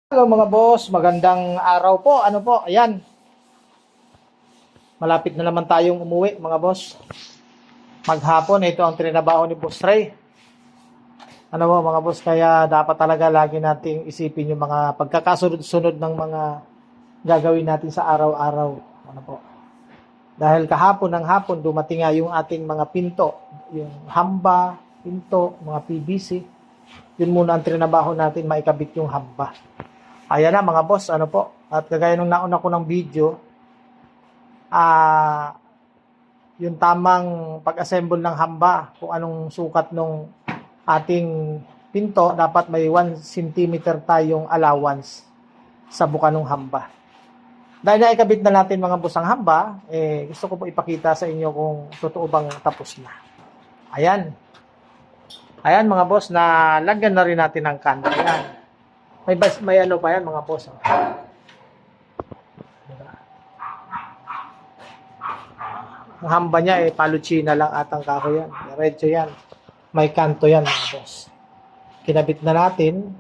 Hello mga boss, magandang araw po. Ano po, ayan. Malapit na naman tayong umuwi mga boss. Maghapon, ito ang trinabaho ni Boss Ray. Ano po mga boss, kaya dapat talaga lagi nating isipin yung mga pagkakasunod-sunod ng mga gagawin natin sa araw-araw. Ano po. Dahil kahapon ng hapon, dumating nga yung ating mga pinto. Yung hamba, pinto, mga PVC. Yun muna ang trinabaho natin, maikabit yung hamba. Ayan na mga boss, ano po. At kagaya nung nauna ko ng video, yung tamang pag-assemble ng hamba, kung anong sukat ng ating pinto, dapat may 1 cm tayong allowance sa buka ng hamba. Dahil naikabit na natin mga boss ang hamba, gusto ko po ipakita sa inyo kung totoo bang tapos na. Ayan. Ayan mga boss, na lagyan na rin natin ng kanto. Ayan. May ano pa yan mga boss. Oh. Diba? Ang hamba niya paluchina lang atang kahoy yan. Diretso yan. May kanto yan mga boss. Kinabit na natin.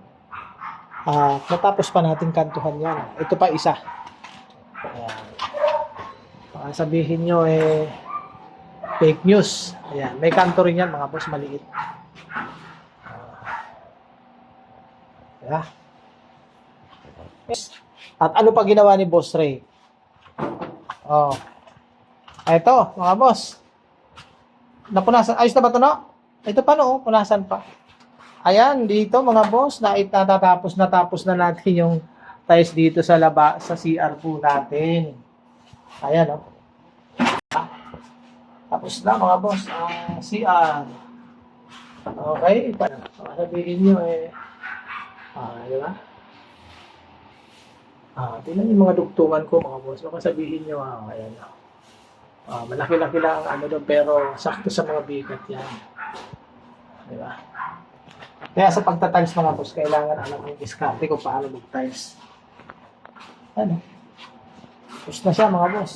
Natapos pa natin kantuhan yan. Ito pa isa. Ayan. Baka sabihin nyo fake news. Ayan. May kanto rin yan mga boss, maliit. Diba? At ano pa ginawa ni Boss Ray? Oh. Ito, mga boss. Napunasan. Ayos na ba ito, no? Ito pa, no? Punasan pa. Ayan, dito, mga boss. Natapos na natin yung tiles dito sa sa CR po natin. Ayan, no? Tapos na, mga boss, ang CR. Okay? Sabihin nyo, diba? Tingnan yung mga dugtungan ko mga boss. Baka sabihin nyo, ayan. Malaki-laki lang ang ano doon, pero sakto sa mga bigat yan. Diba? Kaya sa pagtatiles mga boss, kailangan alam yung diskarte kung paano mag-tiles. Ano? Tapos na siya mga boss.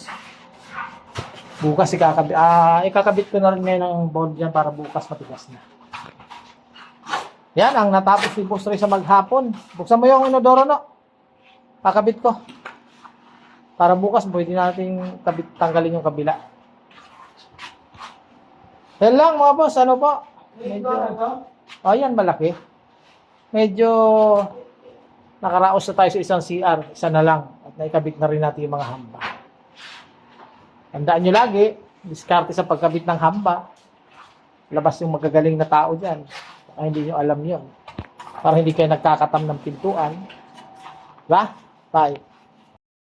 Bukas ikakabit ko na rin ngayon ang board dyan para bukas matigas na. Yan ang natapos ni Boss Ray sa maghapon. Buksan mo yung inodoro, no? Kakabit ko. Para bukas, pwede nating tanggalin yung kabila. Yan lang mga boss, ano po? Medyo, yan, malaki. Medyo nakaraos na tayo sa isang CR. Isa na lang. At naikabit na rin natin yung mga hamba. Tandaan nyo lagi, diskarte sa pagkabit ng hamba. Labas yung magagaling na tao dyan. Baka hindi nyo alam yun. Para hindi kayo nagkakatam ng pintuan. Diba? Bye.